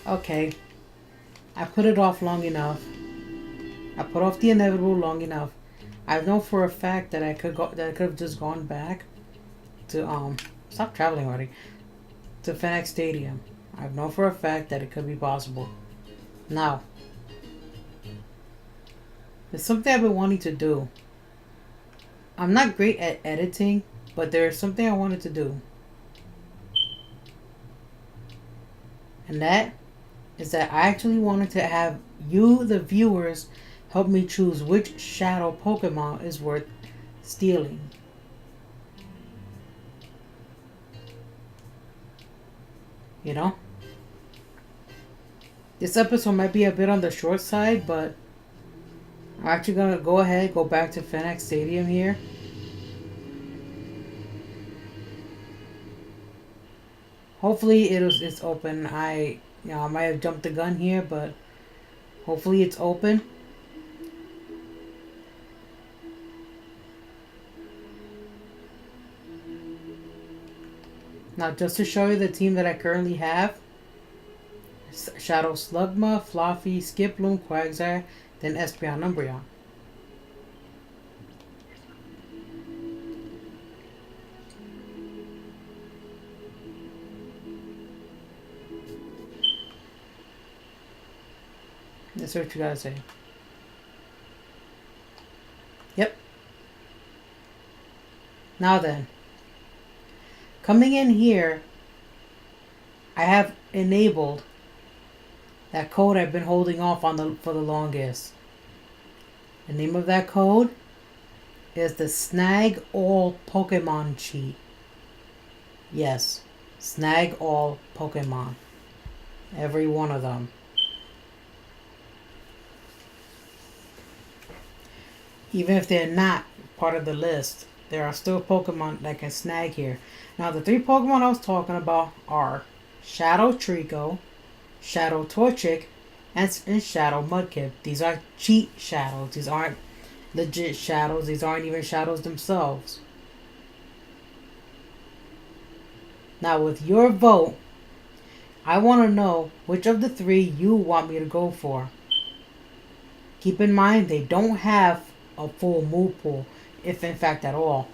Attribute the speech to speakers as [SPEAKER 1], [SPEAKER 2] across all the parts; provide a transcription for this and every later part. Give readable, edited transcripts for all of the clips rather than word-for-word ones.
[SPEAKER 1] Okay, I put it off long enough. I put off the inevitable long enough. I know for a fact that I could have just gone back to stop traveling already, to Phenac Stadium. I know for a fact that it could be possible. Now, there's something I've been wanting to do. I'm not great at editing, but there's something I wanted to do. And that is that I actually wanted to have you, the viewers, help me choose which shadow Pokemon is worth stealing. You know? This episode might be a bit on the short side, but I'm actually gonna go back to Phenac Stadium here. Hopefully it's open. I might have jumped the gun here, but hopefully it's open. Now, just to show you the team that I currently have: Shadow Slugma, Fluffy, Skiploom, Quagsire, then Espeon, Umbreon. That's what you gotta say. Yep. Now then, coming in here, I have enabled that code I've been holding off on for the longest. The name of that code is the Snag All Pokemon cheat. Yes, Snag All Pokemon. Every one of them. Even if they're not part of the list, there are still Pokemon that can snag here. Now, the 3 Pokemon I was talking about are Shadow Trico, Shadow Torchic, and Shadow Mudkip. These are cheat shadows. These aren't legit shadows. These aren't even shadows themselves. Now, with your vote, I want to know which of the 3 you want me to go for. Keep in mind, they don't have a full move pool, if in fact at all.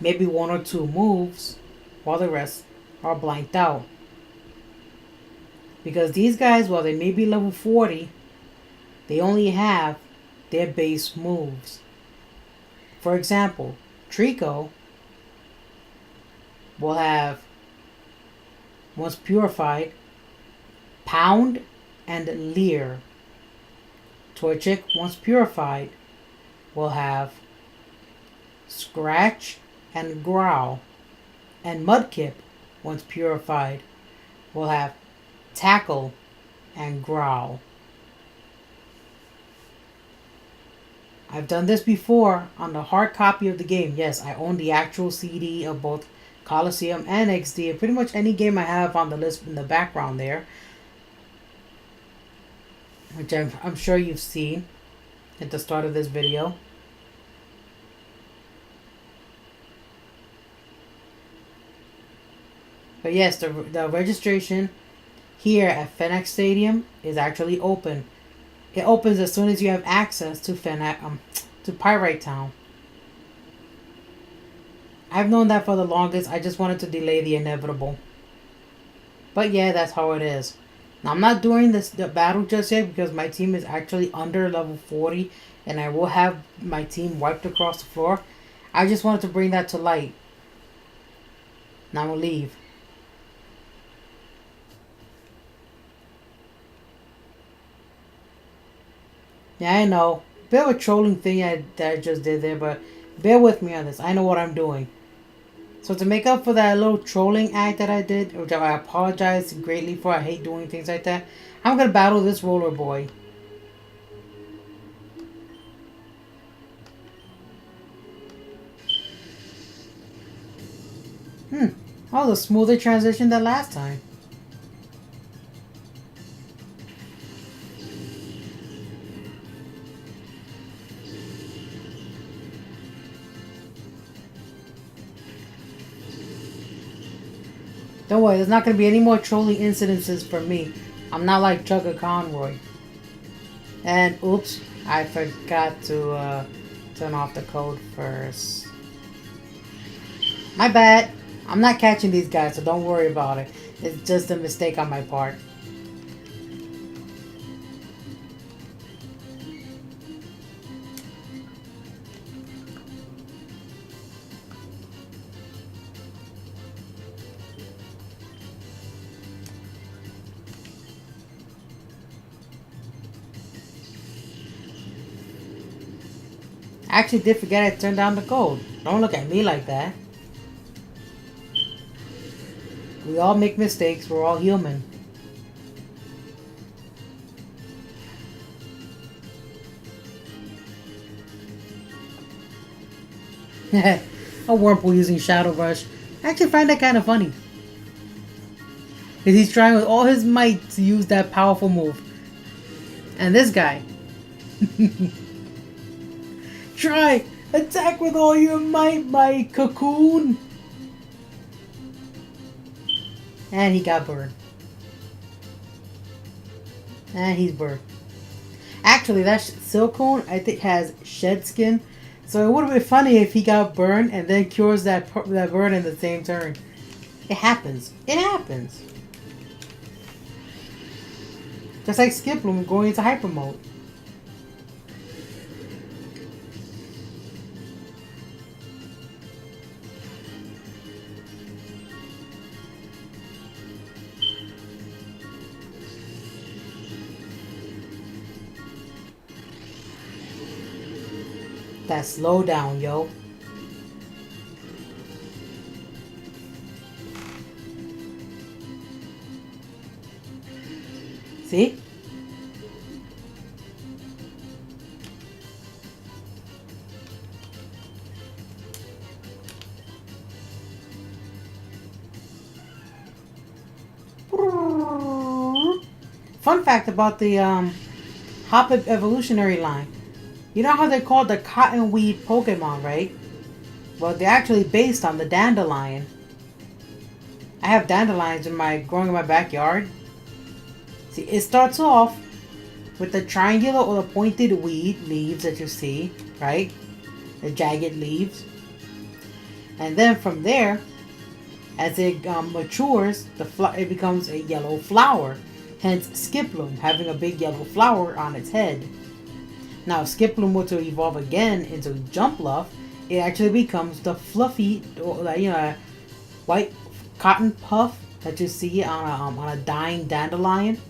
[SPEAKER 1] Maybe 1 or 2 moves, while the rest are blanked out. Because these guys, while they may be level 40, they only have their base moves. For example, Trico will have, once purified, Pound and Leer. Torchic, once purified, will have Scratch and Growl. And Mudkip, once purified, will have Tackle and Growl. I've done this before on the hard copy of the game. Yes, I own the actual CD of both Colosseum and XD, and pretty much any game I have on the list in the background there, which I'm sure you've seen at the start of this video. But yes, the registration here at Phenac Stadium is actually open. It opens as soon as you have access to to Pyrite Town. I've known that for the longest. I just wanted to delay the inevitable. But yeah, that's how it is. Now, I'm not doing the battle just yet because my team is actually under level 40 and I will have my team wiped across the floor. I just wanted to bring that to light. Now we'll leave. Yeah, I know. Bit of a trolling thing that I just did there, but bear with me on this. I know what I'm doing. So to make up for that little trolling act that I did, which I apologize greatly for, I hate doing things like that, I'm going to battle this roller boy. That was a smoother transition than last time. Don't worry, there's not going to be any more trolling incidences from me. I'm not like Chugga Conroy. And oops, I forgot to turn off the code first. My bad. I'm not catching these guys, so don't worry about it. It's just a mistake on my part. I actually did forget I turned down the code. Don't look at me like that. We all make mistakes. We're all human. A Wurmple using Shadow Rush. I actually find that kind of funny. Because he's trying with all his might to use that powerful move. And this guy. Try! Attack with all your might, my cocoon! And he got burned. And he's burned. Actually, that Silcone, I think, has shed skin. So it would have been funny if he got burned and then cures that burn in the same turn. It happens. It happens. Just like Skiploom going into hyper mode. That slow down, yo. See? Fun fact about the Hop evolutionary line. You know how they're called the cottonweed Pokemon, right? Well, they're actually based on the dandelion. I have dandelions growing in my backyard. See, it starts off with the triangular or the pointed weed leaves that you see, right? The jagged leaves. And then from there, as it matures, it becomes a yellow flower. Hence, Skiploom having a big yellow flower on its head. Now, if Skiploom were to evolve again into Jumpluff, it actually becomes the fluffy, white cotton puff that you see on a dying dandelion.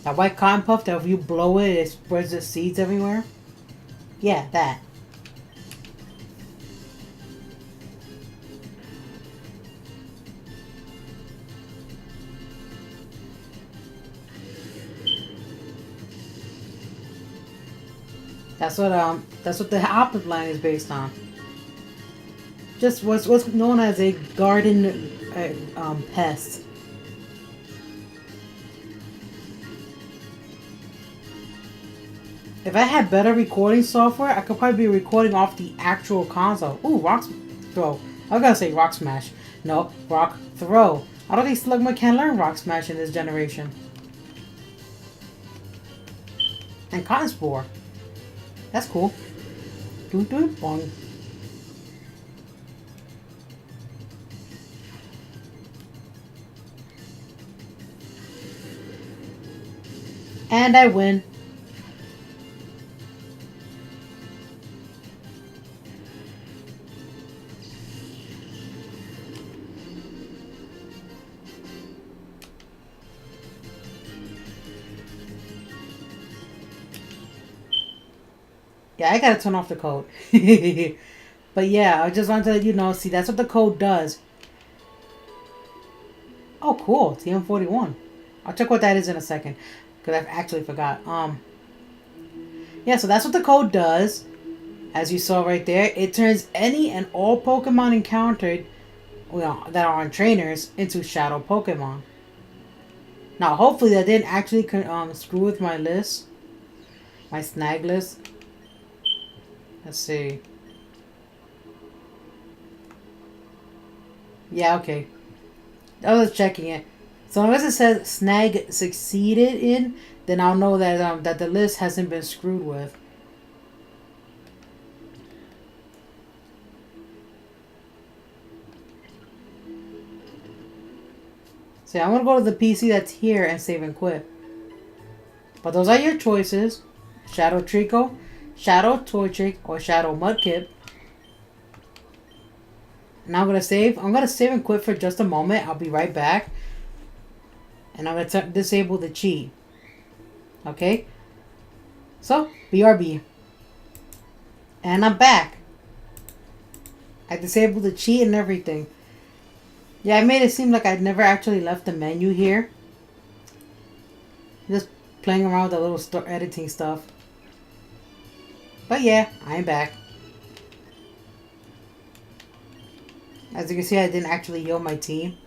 [SPEAKER 1] That white cotton puff that if you blow it, it spreads the seeds everywhere. Yeah, that. That's what the Hop line is based on. Just what's known as a garden pest. If I had better recording software, I could probably be recording off the actual console. Ooh, Rock Throw. I was gonna say Rock Smash. No, Rock Throw. I don't think Slugma can learn Rock Smash in this generation. And Cotton Spore. That's cool. Doo doo bong. And I win. Yeah, I gotta turn off the code. But yeah, I just wanted to let you know, see, that's what the code does. Oh, cool. TM41. I'll check what that is in a second. Because I actually forgot. Yeah, so that's what the code does. As you saw right there, it turns any and all Pokemon encountered, that are on trainers, into Shadow Pokemon. Now, hopefully that didn't actually screw with my list. My snag list. Let's see. Yeah, okay. I was checking it. So unless it says Snag succeeded in, then I'll know that the list hasn't been screwed with. So I'm gonna go to the PC that's here and save and quit. But those are your choices: Shadow Trico, Shadow Torchic, or Shadow Mudkip. Now I'm gonna save. I'm gonna save and quit for just a moment. I'll be right back. And I'm gonna disable the cheat. Okay? So, BRB. And I'm back. I disabled the cheat and everything. Yeah, I made it seem like I'd never actually left the menu here. Just playing around with the little editing stuff. But yeah, I'm back. As you can see, I didn't actually heal my team.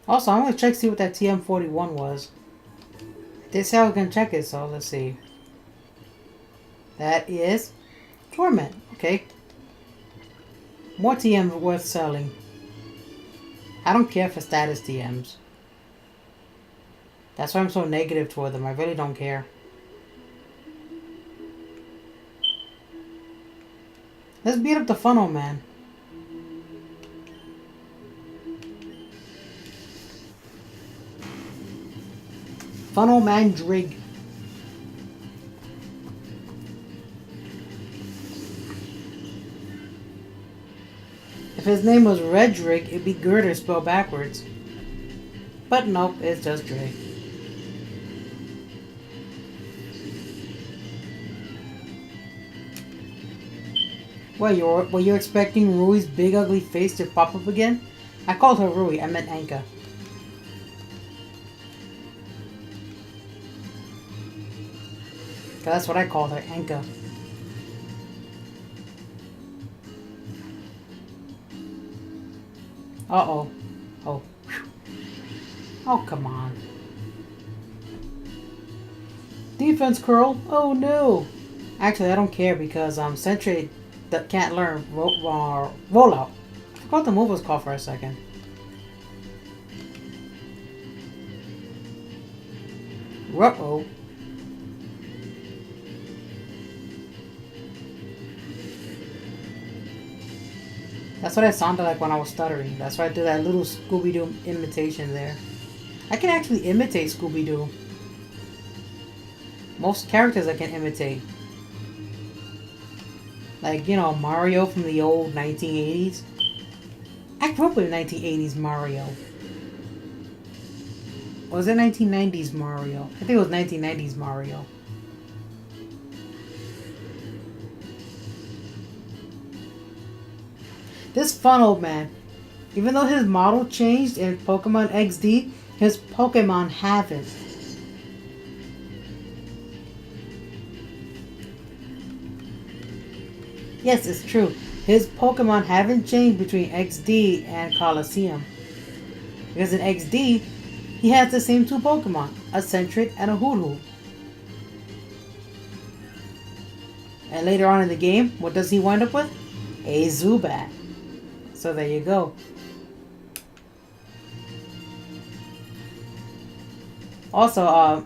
[SPEAKER 1] Also, I'm gonna check see what that TM41 was. They said I was gonna check it, so let's see. That is Torment. Okay. More TMs worth selling. I don't care for status TMs. That's why I'm so negative toward them. I really don't care. Let's beat up the funnel man. Funnel man Drig. If his name was Redrig, it'd be Girder spelled backwards. But nope, it's just Drig. What, were you expecting Rui's big ugly face to pop up again? I called her Rui, I meant Anka. That's what I called her, Anka. Uh-oh. Oh. Oh, come on. Defense curl? Oh, no. Actually, I don't care because Sentry that can't learn rollout. I forgot what the move was called for a second. Uh-oh. That's what I sounded like when I was stuttering. That's why I did that little Scooby-Doo imitation there. I can actually imitate Scooby-Doo. Most characters I can imitate. Like, you know, Mario from the old 1980s. I grew up with 1980s Mario. Or was it 1990s Mario? I think it was 1990s Mario. This funnel man, even though his model changed in Pokemon XD, his Pokemon haven't. Yes, it's true. His Pokemon haven't changed between XD and Colosseum. Because in XD, he has the same two Pokemon, a Sentret and a Hoothoot. And later on in the game, what does he wind up with? A Zubat. So there you go. Also, I'm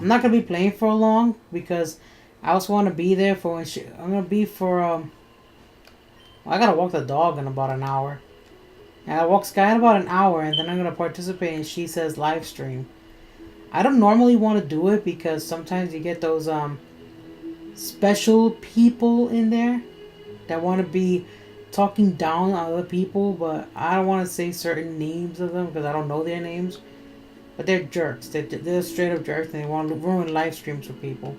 [SPEAKER 1] not gonna be playing for long because I also want to be there for when I'm gonna be for I gotta walk the dog in about an hour. And I walk Sky in about an hour, and then I'm gonna participate in She Says live stream. I don't normally want to do it because sometimes you get those special people in there that want to be talking down on other people, but I don't want to say certain names of them because I don't know their names. But they're jerks. They're straight up jerks, and they want to ruin live streams for people.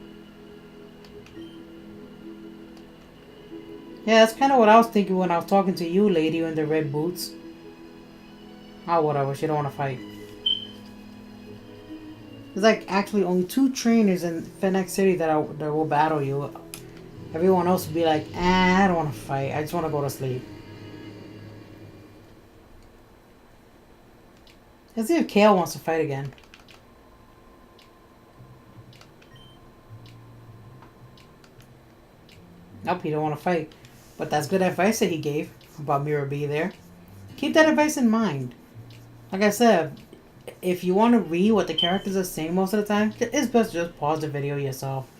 [SPEAKER 1] Yeah, that's kind of what I was thinking when I was talking to you, lady, in the red boots. Oh, whatever. She don't want to fight. There's like actually only 2 trainers in Phenac City that will battle you. Everyone else will be like, I don't want to fight. I just want to go to sleep. Let's see if Kale wants to fight again. Nope, he don't want to fight. But that's good advice that he gave about Mirror B there. Keep that advice in mind. Like I said, if you want to read what the characters are saying most of the time, it's best to just pause the video yourself.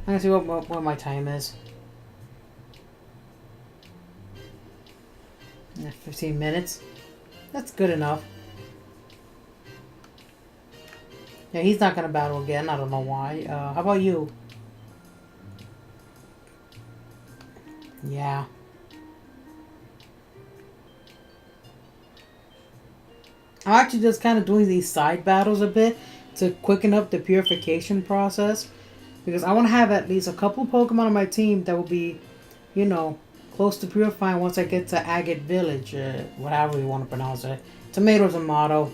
[SPEAKER 1] I'm gonna see what my time is. 15 minutes. That's good enough. Yeah, he's not gonna battle again. I don't know why. How about you? Yeah. I'm actually just kind of doing these side battles a bit to quicken up the purification process. Because I want to have at least a couple Pokemon on my team that will be, you know, close to purifying once I get to Agate Village. Whatever you want to pronounce it. Tomato, tomato.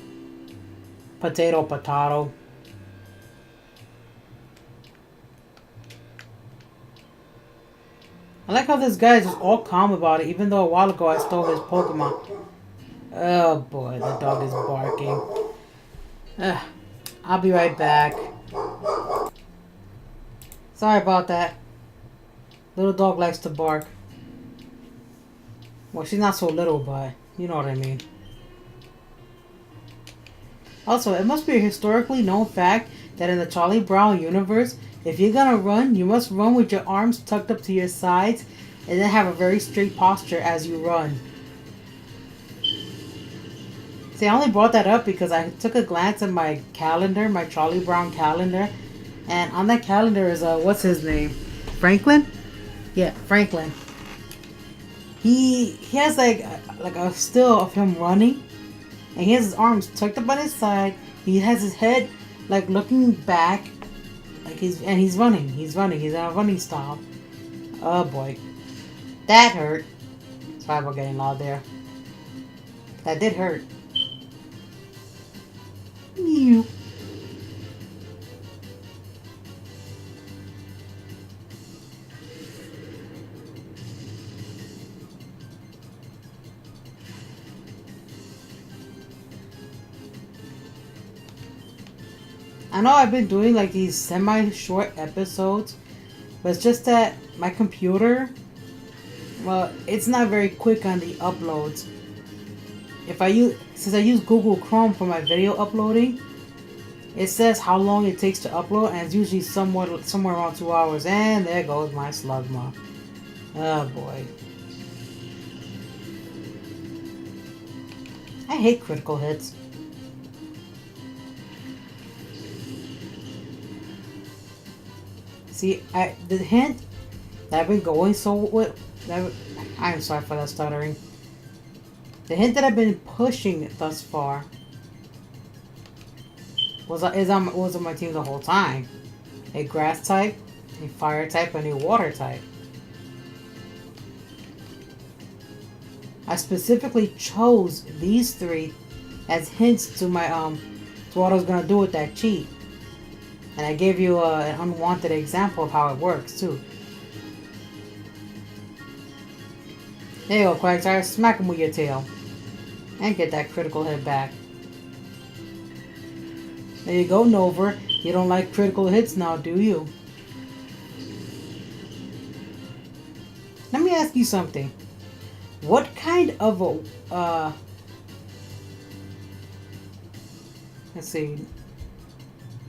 [SPEAKER 1] Potato, potato. I like how this guy is just all calm about it, even though a while ago I stole his Pokemon. Oh boy, the dog is barking. I'll be right back. Sorry about that. Little dog likes to bark. Well, she's not so little, but you know what I mean. Also, it must be a historically known fact that in the Charlie Brown universe, if you're gonna run, you must run with your arms tucked up to your sides and then have a very straight posture as you run. See, I only brought that up because I took a glance at my calendar, my Charlie Brown calendar, and on that calendar is what's his name? Franklin? Yeah, Franklin. He has like a still of him running, and he has his arms tucked up on his side. He has his head like looking back, like he's running. He's running. He's in a running style. Oh boy, that hurt. Sorry about getting loud there. That did hurt. Mew. I know I've been doing like these semi-short episodes, but it's just that my computer, well, it's not very quick on the uploads. Since I use Google Chrome for my video uploading, it says how long it takes to upload, and it's usually somewhere around 2 hours. And there goes my Slugma. Oh boy. I hate critical hits. See, the hint that I've been going so with, I'm sorry for that stuttering. The hint that I've been pushing thus far was on my team the whole time. A grass type, a fire type, and a water type. I specifically chose these three as hints to my to what I was gonna do with that cheat. And I gave you an unwanted example of how it works, too. There you go, Quagsire. Smack him with your tail. And get that critical hit back. There you go, Nova. You don't like critical hits now, do you? Let me ask you something. What kind of a... let's see...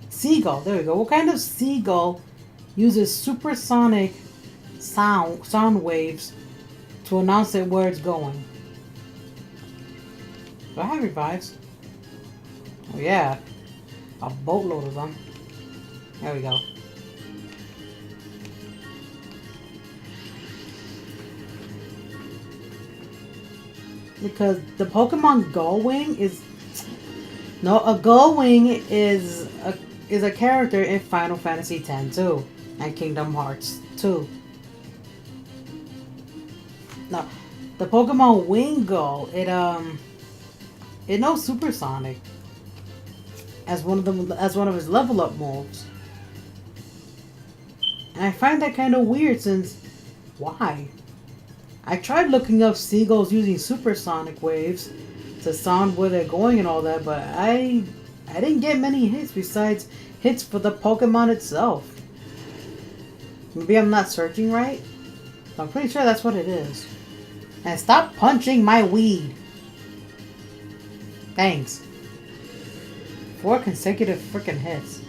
[SPEAKER 1] Seagull, there we go. What kind of seagull uses supersonic sound waves to announce it where it's going? Do I have revives? Oh yeah, a boatload of them. There we go. Because the Pokemon Gullwing is... No, a Gullwing is a character in Final Fantasy X too, and Kingdom Hearts 2. Now, the Pokemon Wingull, it knows Supersonic as one of his level up moves, and I find that kind of weird. Since why? I tried looking up seagulls using supersonic waves, to sound where they're going and all that, but I didn't get many hits besides hits for the Pokemon itself. Maybe I'm not searching right? I'm pretty sure that's what it is. And stop punching my weed. Thanks. 4 consecutive freaking hits.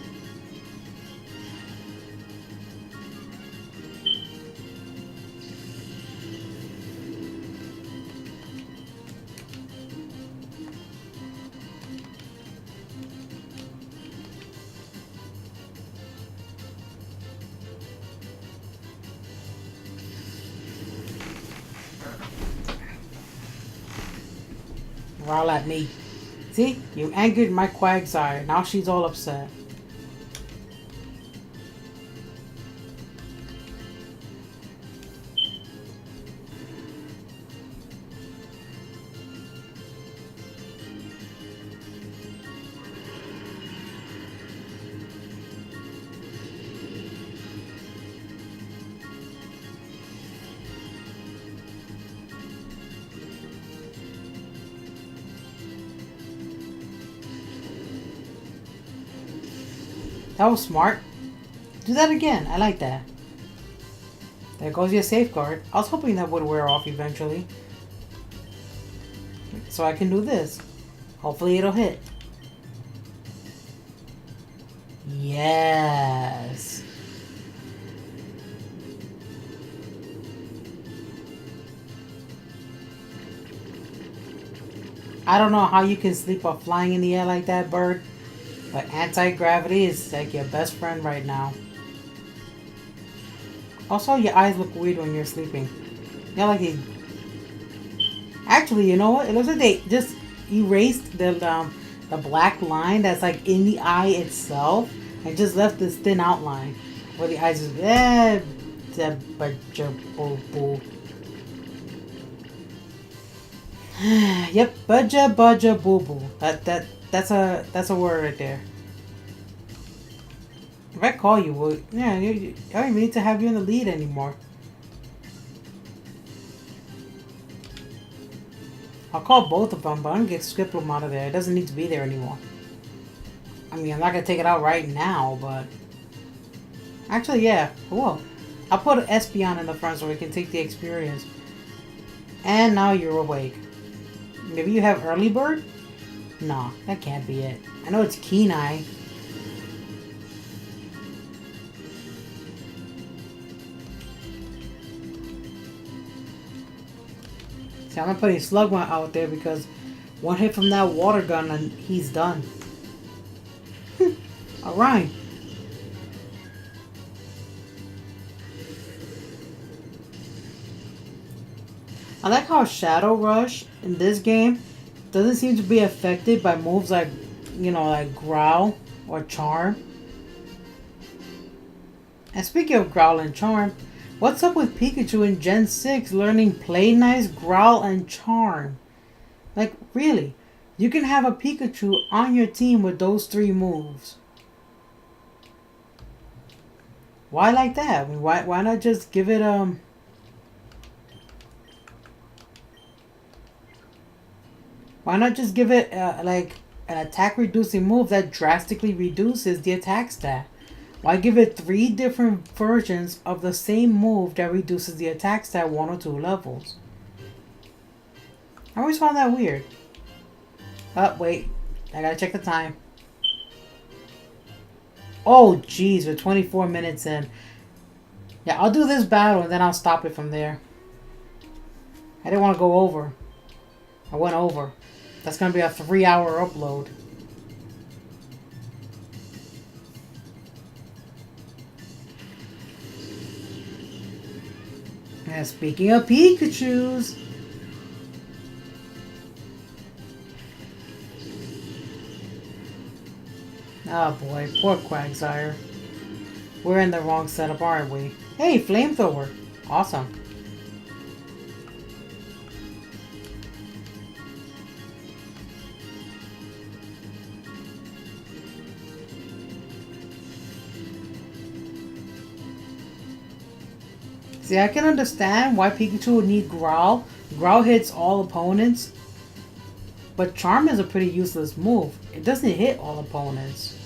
[SPEAKER 1] Growl at me. See? You angered my Quagsire. Now she's all upset. That was smart. Do that again. I like that. There goes your safeguard. I was hoping that would wear off eventually. So I can do this. Hopefully it'll hit. Yes. I don't know how you can sleep while flying in the air like that, bird. But anti-gravity is like your best friend right now. Also, your eyes look weird when you're sleeping. They're like these... Actually, you know what? It looks like they just erased the black line that's like in the eye itself and just left this thin outline where the eyes is... Yep, budja boo boo. That's a word right there. If I call you, well, yeah, I don't even need to have you in the lead anymore. I'll call both of them, but I'm gonna get Skiploom out of there. It doesn't need to be there anymore. I mean, I'm not gonna take it out right now, but actually, yeah, cool. I'll put an Espeon in the front so we can take the experience. And now you're awake. Maybe you have early bird? No, that can't be it. I know it's Keen Eye. See, I'm not putting Slugma out there because one hit from that water gun and he's done. Alright. I like how Shadow Rush in this game doesn't seem to be affected by moves like, you know, like Growl or Charm. And speaking of Growl and Charm, what's up with Pikachu in Gen 6 learning Play Nice, Growl, and Charm? Like, really? You can have a Pikachu on your team with those 3 moves. Why like that? I mean, why not just give it, Why not just give it like an attack reducing move that drastically reduces the attack stat? Why give it 3 different versions of the same move that reduces the attack stat 1 or 2 levels? I always found that weird. Oh, wait. I gotta check the time. Oh, jeez. We're 24 minutes in. Yeah, I'll do this battle and then I'll stop it from there. I didn't want to go over. I went over. That's going to be a 3-hour upload. And speaking of Pikachus. Oh boy, poor Quagsire. We're in the wrong setup, aren't we? Hey, Flamethrower. Awesome. See, I can understand why Pikachu would need Growl. Growl hits all opponents. But Charm is a pretty useless move. It doesn't hit all opponents.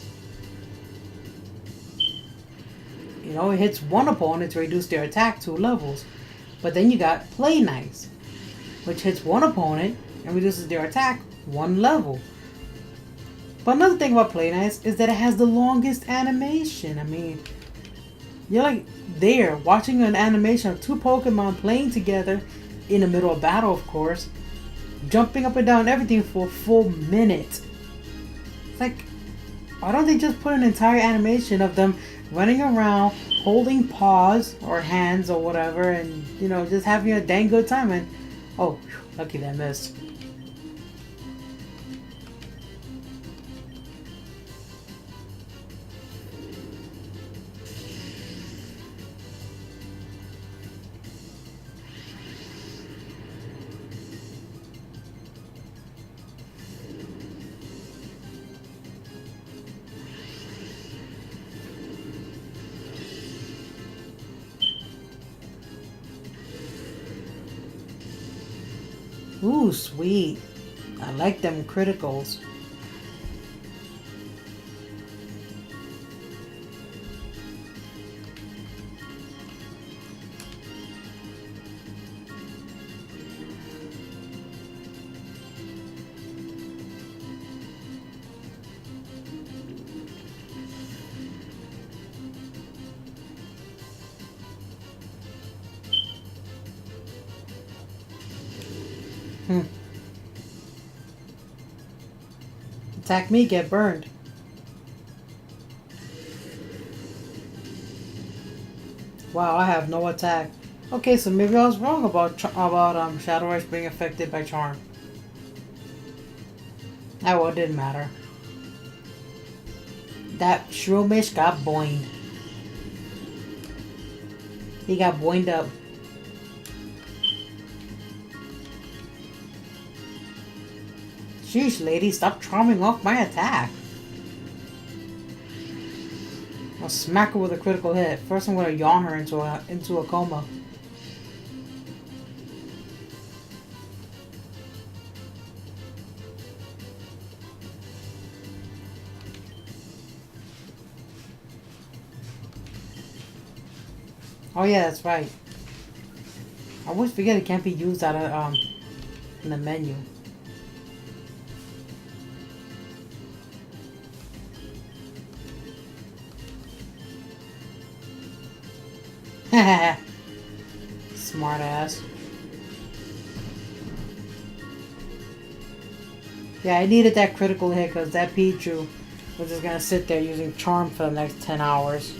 [SPEAKER 1] You know, it hits one opponent to reduce their attack 2 levels. But then you got Play Nice, which hits one opponent and reduces their attack 1 level. But another thing about Play Nice is that it has the longest animation. I mean, you're like there watching an animation of 2 Pokemon playing together in the middle of battle, of course, jumping up and down and everything for a full minute. It's like, why don't they just put an entire animation of them running around, holding paws or hands or whatever, and, you know, just having a dang good time? And oh, lucky that missed. Ooh, sweet. I like them criticals. Attack me, get burned. Wow, I have no attack. Okay, so maybe I was wrong about Shadow Rush being affected by Charm. Oh, well, it didn't matter. That Shroomish got boinged. He got boinged up. Sheesh, lady, stop charming off my attack. I'll smack her with a critical hit. First, I'm gonna yawn her into a coma. Oh yeah, that's right. I always forget it can't be used out of in the menu. Smart ass. Yeah, I needed that critical hit because that Pichu was just gonna sit there using Charm for the next 10 hours.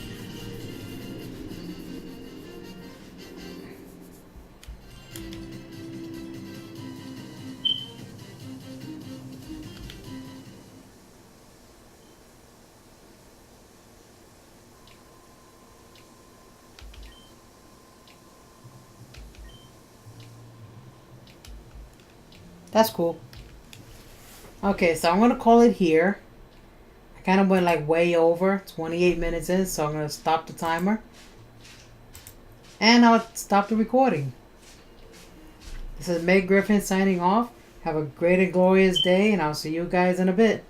[SPEAKER 1] That's cool. Okay, so I'm going to call it here. I kind of went like way over, 28 minutes in, so I'm going to stop the timer. And I'll stop the recording. This is Meg Griffin signing off. Have a great and glorious day, and I'll see you guys in a bit.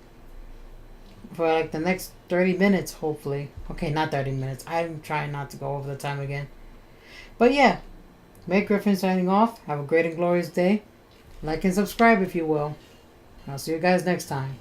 [SPEAKER 1] For like the next 30 minutes, hopefully. Okay, not 30 minutes. I'm trying not to go over the time again. But yeah, Meg Griffin signing off. Have a great and glorious day. Like and subscribe if you will. I'll see you guys next time.